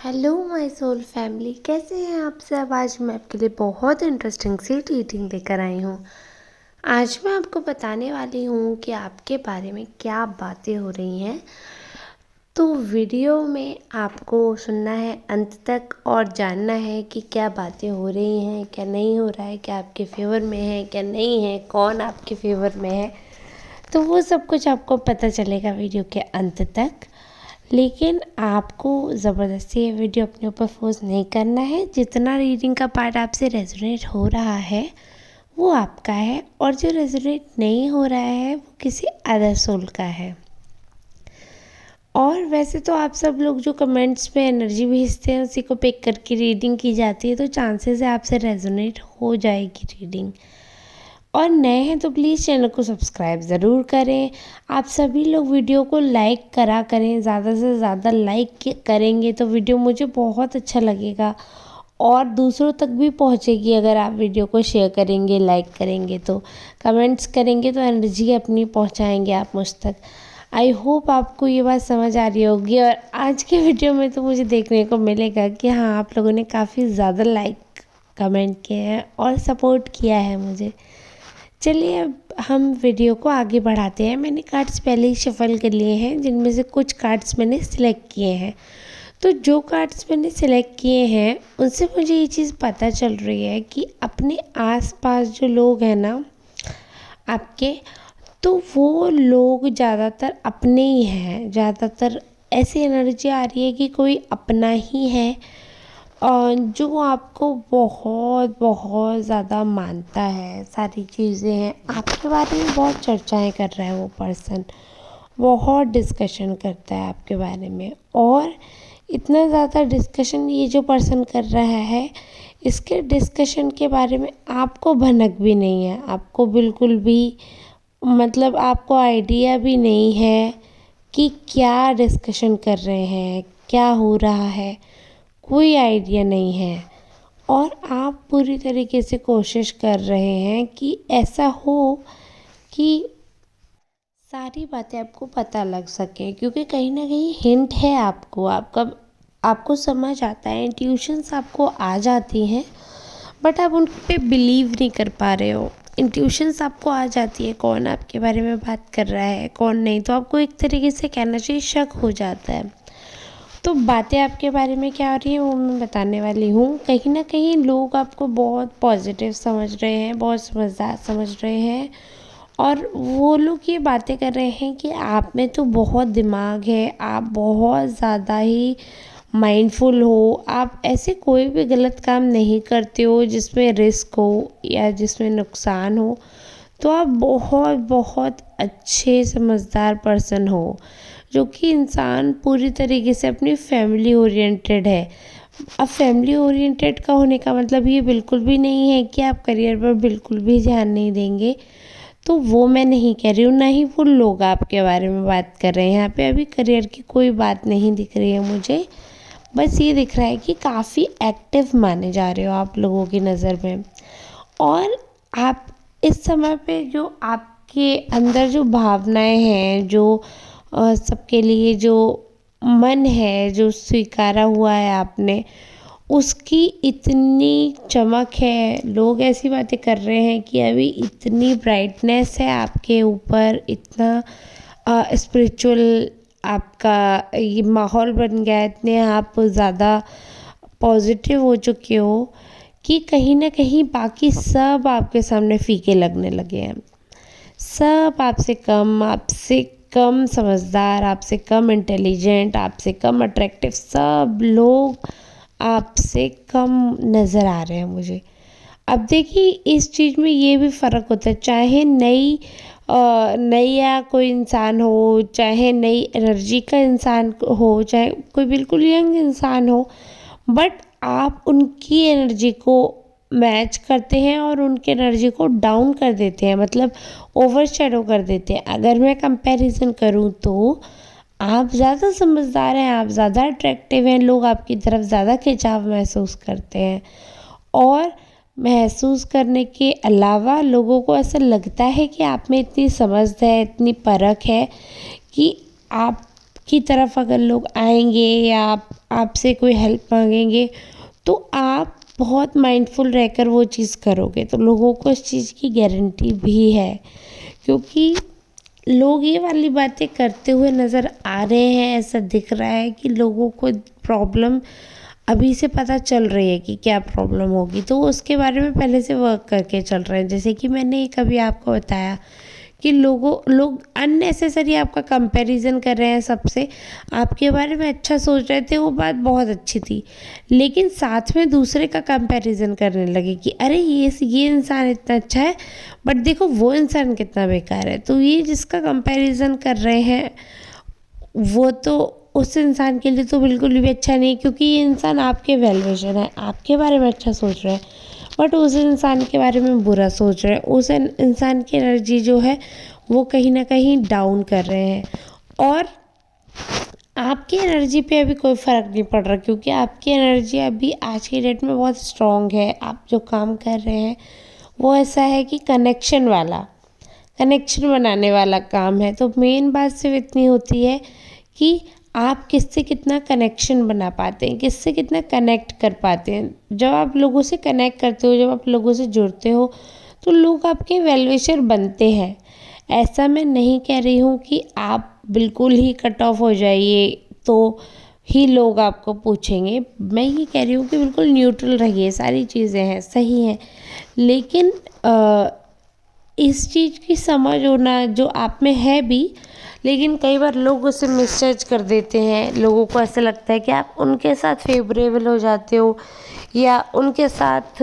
Hello my soul family, कैसे हैं आप सब। आज मैं आपके लिए बहुत इंटरेस्टिंग सी रीडिंग लेकर आई हूँ। आज मैं आपको बताने वाली हूँ कि आपके बारे में क्या बातें हो रही हैं। तो वीडियो में आपको सुनना है अंत तक और जानना है कि क्या बातें हो रही हैं, क्या नहीं हो रहा है, क्या आपके फेवर में है, क्या नहीं है, कौन आपके फेवर में है। तो वो सब कुछ आपको पता चलेगा वीडियो के अंत तक। लेकिन आपको ज़बरदस्ती ये वीडियो अपने ऊपर फोर्स नहीं करना है। जितना रीडिंग का पार्ट आपसे रेजोनेट हो रहा है वो आपका है, और जो रेजोनेट नहीं हो रहा है वो किसी अदर सोल का है। और वैसे तो आप सब लोग जो कमेंट्स में एनर्जी भेजते हैं उसी को पिक करके रीडिंग की जाती है, तो चांसेस है आपसे रेजोनेट हो जाएगी रीडिंग। और नए हैं तो प्लीज़ चैनल को सब्सक्राइब ज़रूर करें। आप सभी लोग वीडियो को लाइक करा करें, ज़्यादा से ज़्यादा लाइक करेंगे तो वीडियो मुझे बहुत अच्छा लगेगा और दूसरों तक भी पहुंचेगी। अगर आप वीडियो को शेयर करेंगे, लाइक करेंगे, तो कमेंट्स करेंगे तो एनर्जी अपनी पहुंचाएंगे आप मुझ तक। आई होप आपको ये बात समझ आ रही होगी। और आज के वीडियो में तो मुझे देखने को मिलेगा कि हाँ, आप लोगों ने काफ़ी ज़्यादा लाइक कमेंट किए हैं और सपोर्ट किया है मुझे। चलिए अब हम वीडियो को आगे बढ़ाते हैं। मैंने कार्ड्स पहले ही शफल कर लिए हैं, जिनमें से कुछ कार्ड्स मैंने सिलेक्ट किए हैं। तो जो कार्ड्स मैंने सिलेक्ट किए हैं उनसे मुझे ये चीज़ पता चल रही है कि अपने आसपास जो लोग हैं ना आपके, तो वो लोग ज़्यादातर अपने ही हैं। ज़्यादातर ऐसी एनर्जी आ रही है कि कोई अपना ही है और जो आपको बहुत बहुत ज़्यादा मानता है। सारी चीज़ें हैं आपके बारे में, बहुत चर्चाएं कर रहा है वो पर्सन, बहुत डिस्कशन करता है आपके बारे में। और इतना ज़्यादा डिस्कशन ये जो पर्सन कर रहा है, इसके डिस्कशन के बारे में आपको भनक भी नहीं है। आपको बिल्कुल भी मतलब आपको आइडिया भी नहीं है कि क्या डिस्कशन कर रहे हैं, क्या हो रहा है, कोई आइडिया नहीं है। और आप पूरी तरीके से कोशिश कर रहे हैं कि ऐसा हो कि सारी बातें आपको पता लग सके, क्योंकि कहीं ना कहीं हिंट है आपको समझ आता है, इंट्यूशंस आपको आ जाती हैं, बट आप उन पे बिलीव नहीं कर पा रहे हो। इंट्यूशंस आपको आ जाती है कौन आपके बारे में बात कर रहा है कौन नहीं, तो आपको एक तरीके से कहना चाहिए शक हो जाता है। तो बातें आपके बारे में क्या हो रही है वो मैं बताने वाली हूँ। कहीं ना कहीं लोग आपको बहुत पॉजिटिव समझ रहे हैं, बहुत समझदार समझ रहे हैं, और वो लोग ये बातें कर रहे हैं कि आप में तो बहुत दिमाग है, आप बहुत ज़्यादा ही माइंडफुल हो, आप ऐसे कोई भी गलत काम नहीं करते हो जिसमें रिस्क हो या जिसमें नुकसान हो। तो आप बहुत बहुत अच्छे समझदार पर्सन हो, जो कि इंसान पूरी तरीके से अपनी फैमिली ओरिएंटेड है। अब फैमिली ओरिएंटेड का होने का मतलब ये बिल्कुल भी नहीं है कि आप करियर पर बिल्कुल भी ध्यान नहीं देंगे। तो वो मैं नहीं कह रही हूँ, ना ही वो लोग आपके बारे में बात कर रहे हैं। यहाँ पे अभी करियर की कोई बात नहीं दिख रही है मुझे। बस ये दिख रहा है कि काफ़ी एक्टिव माने जा रहे हो आप लोगों की नज़र में। और आप इस समय पे जो आपके अंदर जो भावनाएं हैं, जो सबके लिए जो मन है, जो स्वीकारा हुआ है आपने, उसकी इतनी चमक है। लोग ऐसी बातें कर रहे हैं कि अभी इतनी ब्राइटनेस है आपके ऊपर, इतना स्पिरिचुअल आपका ये माहौल बन गया है, इतने आप ज़्यादा पॉजिटिव हो चुके हो कि कहीं ना कहीं बाकी सब आपके सामने फीके लगने लगे हैं। सब आपसे कम समझदार, आपसे कम इंटेलिजेंट, आपसे कम अट्रैक्टिव, सब लोग आपसे कम नज़र आ रहे हैं मुझे। अब देखिए इस चीज़ में ये भी फ़र्क होता है, चाहे नया कोई इंसान हो, चाहे नई एनर्जी का इंसान हो, चाहे कोई बिल्कुल यंग इंसान हो, बट आप उनकी एनर्जी को मैच करते हैं और उनकी एनर्जी को डाउन कर देते हैं, मतलब ओवर शेडो कर देते हैं। अगर मैं कंपैरिजन करूँ तो आप ज़्यादा समझदार हैं, आप ज़्यादा अट्रैक्टिव हैं, लोग आपकी तरफ ज़्यादा खिंचाव महसूस करते हैं। और महसूस करने के अलावा लोगों को ऐसा लगता है कि आप में इतनी समझ है, इतनी परख है कि आप की तरफ अगर लोग आएंगे या आपसे कोई हेल्प मांगेंगे तो आप बहुत माइंडफुल रहकर वो चीज़ करोगे, तो लोगों को इस चीज़ की गारंटी भी है, क्योंकि लोग ये वाली बातें करते हुए नज़र आ रहे हैं। ऐसा दिख रहा है कि लोगों को प्रॉब्लम अभी से पता चल रही है कि क्या प्रॉब्लम होगी, तो उसके बारे में पहले से वर्क करके चल रहे हैं। जैसे कि मैंने एक अभी आपको बताया कि लोग अननेसेसरी आपका कंपैरिजन कर रहे हैं सबसे, आपके बारे में अच्छा सोच रहे थे, वो बात बहुत अच्छी थी, लेकिन साथ में दूसरे का कंपैरिजन करने लगे कि अरे ये इंसान इतना अच्छा है बट देखो वो इंसान कितना बेकार है। तो ये जिसका कंपैरिजन कर रहे हैं वो तो उस इंसान के लिए तो बिल्कुल भी अच्छा नहीं, क्योंकि ये इंसान आपके वेल विशर है, आपके बारे में अच्छा सोच रहा है, बट उस इंसान के बारे में बुरा सोच रहे हैं, उस इंसान की एनर्जी जो है वो कहीं ना कहीं डाउन कर रहे हैं। और आपकी एनर्जी पे अभी कोई फ़र्क नहीं पड़ रहा, क्योंकि आपकी एनर्जी अभी आज की डेट में बहुत स्ट्रॉन्ग है। आप जो काम कर रहे हैं वो ऐसा है कि कनेक्शन बनाने वाला काम है। तो मेन बात सिर्फ इतनी होती है कि आप किससे कितना कनेक्शन बना पाते हैं, किससे कितना कनेक्ट कर पाते हैं। जब आप लोगों से कनेक्ट करते हो, जब आप लोगों से जुड़ते हो, तो लोग आपके वेल विशर बनते हैं। ऐसा मैं नहीं कह रही हूँ कि आप बिल्कुल ही कट ऑफ हो जाइए तो ही लोग आपको पूछेंगे। मैं ये कह रही हूँ कि बिल्कुल न्यूट्रल रहिए, सारी चीज़ें हैं सही हैं, लेकिन इस चीज़ की समझ होना जो आप में है भी, लेकिन कई बार लोग उसे मिसजज कर देते हैं। लोगों को ऐसा लगता है कि आप उनके साथ फेवरेबल हो जाते हो या उनके साथ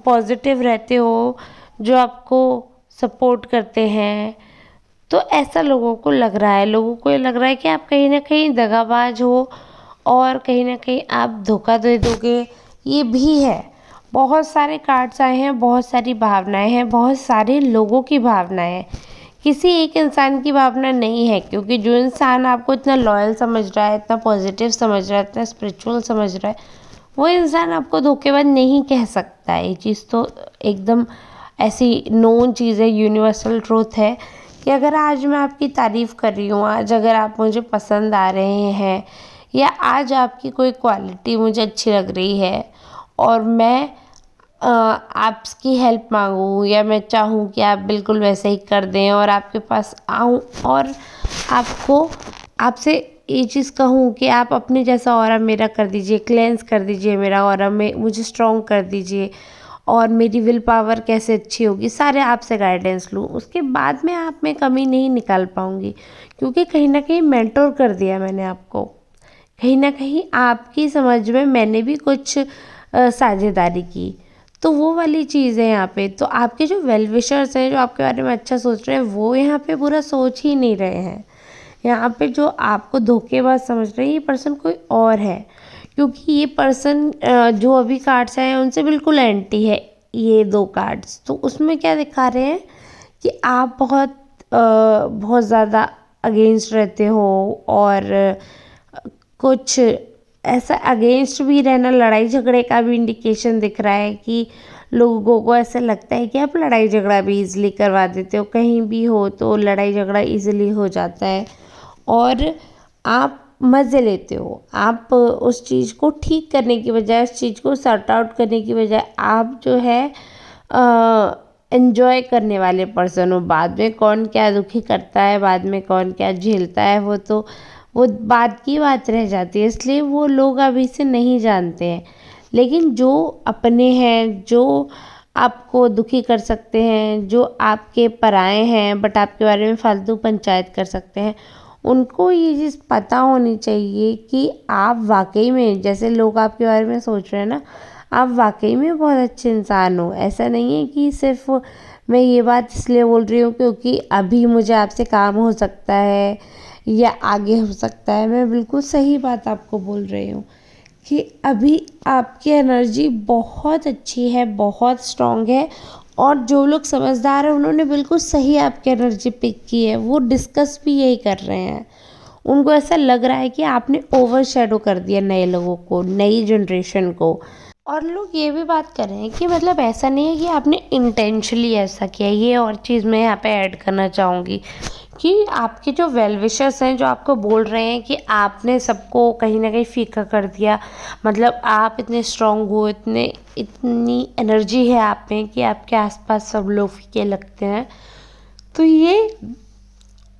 पॉजिटिव रहते हो, जो आपको सपोर्ट करते हैं। तो ऐसा लोगों को लग रहा है, लोगों को ये लग रहा है कि आप कहीं ना कहीं दगाबाज हो और कहीं ना कहीं आप धोखा दे दोगे। ये भी है, बहुत सारे कार्ड्स आए हैं, बहुत सारी भावनाएं हैं, बहुत सारे लोगों की भावनाएं हैं, किसी एक इंसान की भावना नहीं है। क्योंकि जो इंसान आपको इतना लॉयल समझ रहा है, इतना पॉजिटिव समझ रहा है, इतना स्पिरिचुअल समझ रहा है, वो इंसान आपको धोखेबाज नहीं कह सकता है। ये चीज़ तो एकदम ऐसी नोन चीज़ है, यूनिवर्सल ट्रूथ है कि अगर आज मैं आपकी तारीफ़ कर रही हूँ, आज अगर आप मुझे पसंद आ रहे हैं या आज आपकी कोई क्वालिटी मुझे अच्छी लग रही है और मैं आपकी हेल्प मांगूँ या मैं चाहूँ कि आप बिल्कुल वैसे ही कर दें और आपके पास आऊँ और आपसे ये चीज़ कहूँ कि आप अपने जैसा ऑरा मेरा कर दीजिए, क्लेंस कर दीजिए मेरा ऑरा, में मुझे स्ट्रॉन्ग कर दीजिए और मेरी विल पावर कैसे अच्छी होगी, सारे आपसे गाइडेंस लूँ, उसके बाद मैं आप में कमी नहीं निकाल पाऊँगी। क्योंकि कहीं ना कहीं मेंटोर कर दिया मैंने आपको, कहीं ना कहीं आपकी समझ में मैंने भी कुछ साझेदारी की, तो वो वाली चीज़ है यहाँ पे। तो आपके जो वेल विशर्स हैं, जो आपके बारे में अच्छा सोच रहे हैं, वो यहाँ पे बुरा सोच ही नहीं रहे हैं। यहाँ पे जो आपको धोखेबाज समझ रहे हैं, ये पर्सन कोई और है, क्योंकि ये पर्सन जो अभी कार्ड्स आए हैं उनसे बिल्कुल एंटी है। ये 2 कार्ड्स तो उसमें क्या दिखा रहे हैं कि आप बहुत ज़्यादा अगेंस्ट रहते हो और कुछ ऐसा अगेंस्ट भी रहना, लड़ाई झगड़े का भी इंडिकेशन दिख रहा है कि लोगों को ऐसा लगता है कि आप लड़ाई झगड़ा भी ईज़िली करवा देते हो, कहीं भी हो तो लड़ाई झगड़ा ईज़िली हो जाता है और आप मज़े लेते हो। आप उस चीज़ को ठीक करने की बजाय, उस चीज़ को सॉर्ट आउट करने की बजाय आप जो है एन्जॉय करने वाले पर्सन हो। बाद में कौन क्या दुखी करता है, बाद में कौन क्या झेलता है, वो बात की बात रह जाती है, इसलिए वो लोग अभी से नहीं जानते हैं। लेकिन जो अपने हैं, जो आपको दुखी कर सकते हैं, जो आपके पराए हैं बट आपके बारे में फालतू पंचायत कर सकते हैं, उनको ये चीज़ पता होनी चाहिए कि आप वाकई में, जैसे लोग आपके बारे में सोच रहे हैं ना, आप वाकई में बहुत अच्छे इंसान हो। ऐसा नहीं है कि सिर्फ मैं ये बात इसलिए बोल रही हूँ क्योंकि अभी मुझे आपसे काम हो सकता है या आगे हो सकता है। मैं बिल्कुल सही बात आपको बोल रही हूँ कि अभी आपकी एनर्जी बहुत अच्छी है, बहुत स्ट्रॉन्ग है और जो लोग समझदार हैं उन्होंने बिल्कुल सही आपकी एनर्जी पिक की है। वो डिस्कस भी यही कर रहे हैं। उनको ऐसा लग रहा है कि आपने ओवर शैडो कर दिया नए लोगों को, नई जनरेशन को, और लोग ये भी बात कर रहे हैं कि मतलब ऐसा नहीं है कि आपने इंटेंशनली ऐसा किया। ये और चीज़ मैं यहाँ पे ऐड करना चाहूँगी कि आपके जो वेल विशर्स हैं, जो आपको बोल रहे हैं कि आपने सबको कहीं ना कहीं फीका कर दिया, मतलब आप इतने स्ट्रांग हो, इतनी एनर्जी है आप में कि आपके आसपास सब लोग फीके लगते हैं, तो ये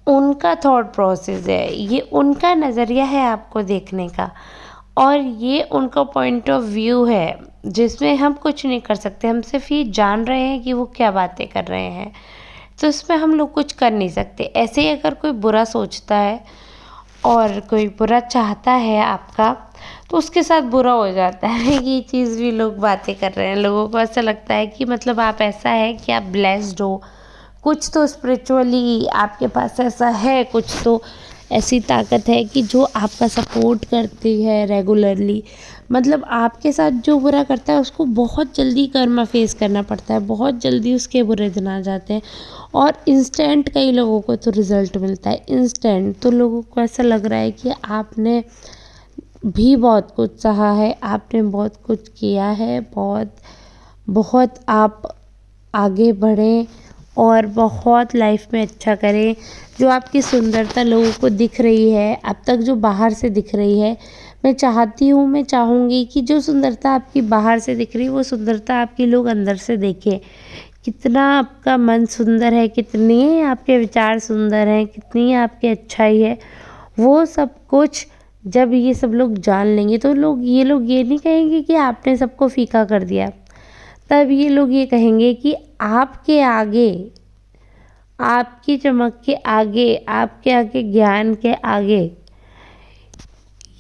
उनका थॉट प्रोसेस है, ये उनका नज़रिया है आपको देखने का, और ये उनका पॉइंट ऑफ व्यू है जिसमें हम कुछ नहीं कर सकते। हम सिर्फ ये जान रहे हैं कि वो क्या बातें कर रहे हैं, तो इसमें हम लोग कुछ कर नहीं सकते। ऐसे ही अगर कोई बुरा सोचता है और कोई बुरा चाहता है आपका, तो उसके साथ बुरा हो जाता है। ये चीज़ भी लोग बातें कर रहे हैं, लोगों को ऐसा लगता है कि मतलब आप ऐसा है कि आप ब्लेस्ड हो, कुछ तो स्पिरिचुअली आपके पास ऐसा है, कुछ तो ऐसी ताकत है कि जो आपका सपोर्ट करती है रेगुलरली। मतलब आपके साथ जो बुरा करता है उसको बहुत जल्दी कर्मा फेस करना पड़ता है, बहुत जल्दी उसके बुरे दिन आ जाते हैं, और इंस्टेंट कई लोगों को तो रिज़ल्ट मिलता है इंस्टेंट। तो लोगों को ऐसा लग रहा है कि आपने भी बहुत कुछ सहा है, आपने बहुत कुछ किया है, बहुत बहुत आप आगे बढ़ें और बहुत लाइफ में अच्छा करें। जो आपकी सुंदरता लोगों को दिख रही है अब तक, जो बाहर से दिख रही है, मैं चाहूँगी कि जो सुंदरता आपकी बाहर से दिख रही है वो सुंदरता आपकी लोग अंदर से देखें। कितना आपका मन सुंदर है, कितनी आपके विचार सुंदर हैं, कितनी आपकी अच्छाई है, वो सब कुछ जब ये सब लोग जान लेंगे तो लोग ये नहीं कहेंगे कि आपने सबको फीका कर दिया। तब ये लोग ये कहेंगे कि आपके आगे, आपकी चमक के आगे, आपके आगे ज्ञान के आगे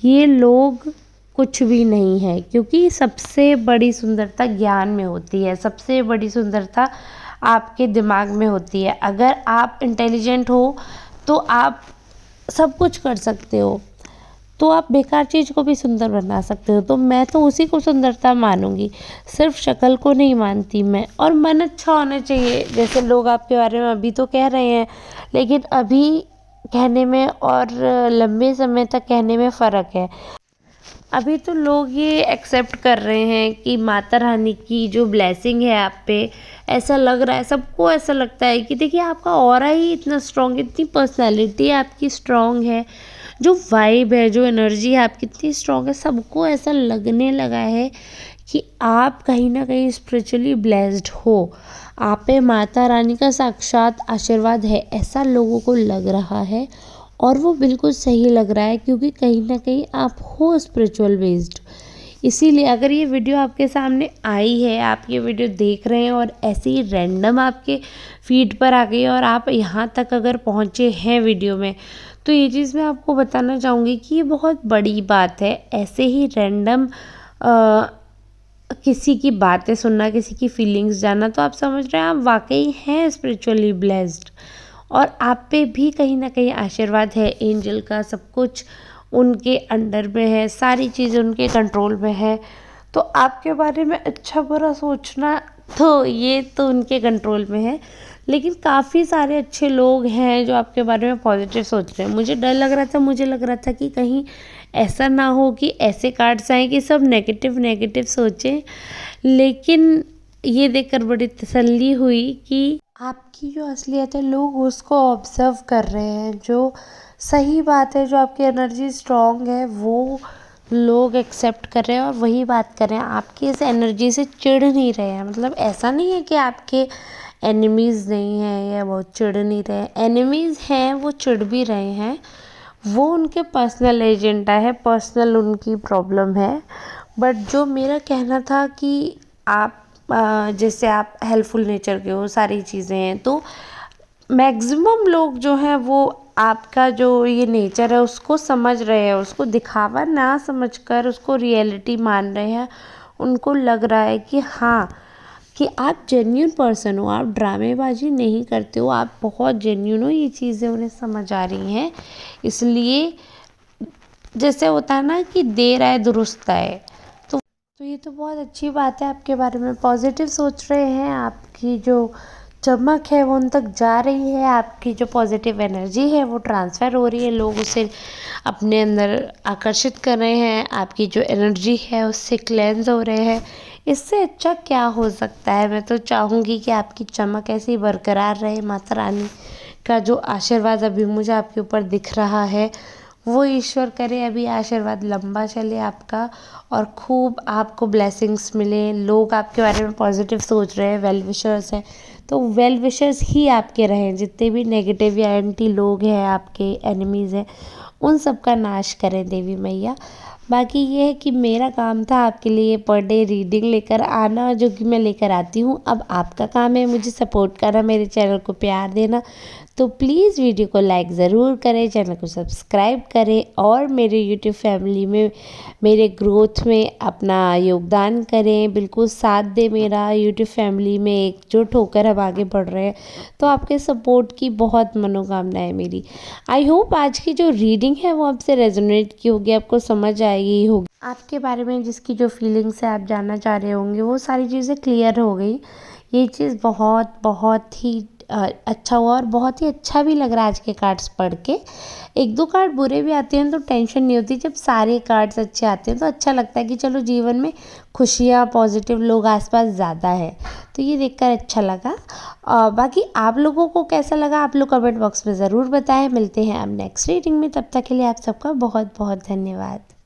ये लोग कुछ भी नहीं है। क्योंकि सबसे बड़ी सुंदरता ज्ञान में होती है, सबसे बड़ी सुंदरता आपके दिमाग में होती है। अगर आप इंटेलिजेंट हो तो आप सब कुछ कर सकते हो, तो आप बेकार चीज़ को भी सुंदर बना सकते हो। तो मैं तो उसी को सुंदरता मानूंगी, सिर्फ शक्ल को नहीं मानती मैं। और मन अच्छा होना चाहिए, जैसे लोग आपके बारे में अभी तो कह रहे हैं, लेकिन अभी कहने में और लंबे समय तक कहने में फ़र्क है। अभी तो लोग ये एक्सेप्ट कर रहे हैं कि माता रानी की जो ब्लेसिंग है आप पे, ऐसा लग रहा है, सबको ऐसा लगता है कि देखिए आपका ऑरा ही इतना स्ट्रॉन्ग, इतनी पर्सनैलिटी आपकी स्ट्रॉन्ग है, जो वाइब है, जो एनर्जी है आपकी इतनी स्ट्रॉन्ग है, सबको ऐसा लगने लगा है कि आप कहीं ना कहीं स्पिरिचुअली ब्लेस्ड हो, आप पे माता रानी का साक्षात आशीर्वाद है, ऐसा लोगों को लग रहा है। और वो बिल्कुल सही लग रहा है, क्योंकि कहीं ना कहीं आप हो स्पिरिचुअल बेस्ड। इसीलिए अगर ये वीडियो आपके सामने आई है, आप ये वीडियो देख रहे हैं और ऐसे ही रैंडम आपके फीड पर आ गई और आप यहाँ तक अगर पहुँचे हैं वीडियो में, तो ये चीज़ मैं आपको बताना चाहूँगी कि ये बहुत बड़ी बात है। ऐसे ही रैंडम किसी की बातें सुनना, किसी की फीलिंग्स जानना, तो आप समझ रहे हैं आप वाकई हैं स्पिरिचुअली ब्लेस्ड, और आप पे भी कहीं ना कहीं आशीर्वाद है एंजल का, सब कुछ उनके अंडर में है, सारी चीज़ें उनके कंट्रोल में है। तो आपके बारे में अच्छा बुरा सोचना तो ये तो उनके कंट्रोल में है, लेकिन काफ़ी सारे अच्छे लोग हैं जो आपके बारे में पॉजिटिव सोच रहे हैं। मुझे डर लग रहा था, मुझे लग रहा था कि कहीं ऐसा ना हो कि ऐसे कार्ड्स आए कि सब नेगेटिव नेगेटिव सोचें, लेकिन ये देखकर बड़ी तसल्ली हुई कि आपकी जो असलियत है लोग उसको ऑब्ज़र्व कर रहे हैं। जो सही बात है, जो आपकी एनर्जी स्ट्रॉन्ग है, वो लोग एक्सेप्ट कर रहे हैं और वही बात कर रहे हैं। आपकी इस एनर्जी से चिढ़ नहीं रहे हैं। मतलब ऐसा नहीं है कि आपके एनिमीज़ नहीं हैं या वो चिढ़ नहीं रहे हैं, एनिमीज़ हैं, वो चिढ़ भी रहे हैं, वो उनके पर्सनल एजेंडा है, पर्सनल उनकी प्रॉब्लम है। बट जो मेरा कहना था कि आप जैसे आप हेल्पफुल नेचर के हो, सारी चीज़ें हैं, तो मैक्सिमम लोग जो हैं वो आपका जो ये नेचर है उसको समझ रहे हैं, उसको दिखावा ना समझकर उसको रियलिटी मान रहे हैं। उनको लग रहा है कि हाँ, कि आप जेन्यून पर्सन हो, आप ड्रामेबाजी नहीं करते हो, आप बहुत जेन्यून हो, ये चीज़ें उन्हें समझ आ रही हैं। इसलिए जैसे होता है ना कि देर आए दुरुस्त आए, तो ये तो बहुत अच्छी बात है, आपके बारे में पॉजिटिव सोच रहे हैं। आपकी जो चमक है वो उन तक जा रही है, आपकी जो पॉजिटिव एनर्जी है वो ट्रांसफ़र हो रही है, लोग उसे अपने अंदर आकर्षित कर रहे हैं, आपकी जो एनर्जी है उससे क्लेंज़ हो रहे हैं। इससे अच्छा क्या हो सकता है। मैं तो चाहूँगी कि आपकी चमक ऐसे ही बरकरार रहे। माता रानी का जो आशीर्वाद अभी मुझे आपके ऊपर दिख रहा है, वो ईश्वर करे अभी आशीर्वाद लंबा चले आपका और खूब आपको ब्लेसिंग्स मिले। लोग आपके बारे में पॉजिटिव सोच रहे हैं, वेल विशर्स हैं, तो वेल विशर्स ही आपके रहें। जितने भी नेगेटिव या एंटी लोग हैं, आपके एनिमीज़ हैं, उन सब का नाश करें देवी मैया। बाकी ये है कि मेरा काम था आपके लिए पर डे रीडिंग लेकर आना, जो कि मैं लेकर आती हूँ। अब आपका काम है मुझे सपोर्ट करना, मेरे चैनल को प्यार देना। तो प्लीज़ वीडियो को लाइक ज़रूर करें, चैनल को सब्सक्राइब करें और मेरे यूट्यूब फैमिली में मेरे ग्रोथ में अपना योगदान करें। बिल्कुल साथ दें मेरा, यूट्यूब फैमिली में एकजुट होकर हम आगे बढ़ रहे हैं। तो आपके सपोर्ट की बहुत मनोकामना है मेरी। आई होप आज की जो रीडिंग है वो आपसे रेजोनेट की होगी, आपको समझ आएगी होगी। आपके बारे में जिसकी जो फीलिंग्स है आप जानना चाह रहे होंगे, वो सारी चीज़ें क्लियर हो गई। ये चीज़ बहुत बहुत ही अच्छा हुआ और बहुत ही अच्छा भी लग रहा है आज के कार्ड्स पढ़ के। एक दो कार्ड बुरे भी आते हैं तो टेंशन नहीं होती, जब सारे कार्ड्स अच्छे आते हैं तो अच्छा लगता है कि चलो जीवन में खुशियाँ, पॉजिटिव लोग आसपास ज़्यादा है। तो ये देखकर अच्छा लगा। बाकी आप लोगों को कैसा लगा आप लोग कमेंट बॉक्स में ज़रूर बताएं। मिलते हैं अब नेक्स्ट रीडिंग में, तब तक के लिए आप सबका बहुत बहुत धन्यवाद।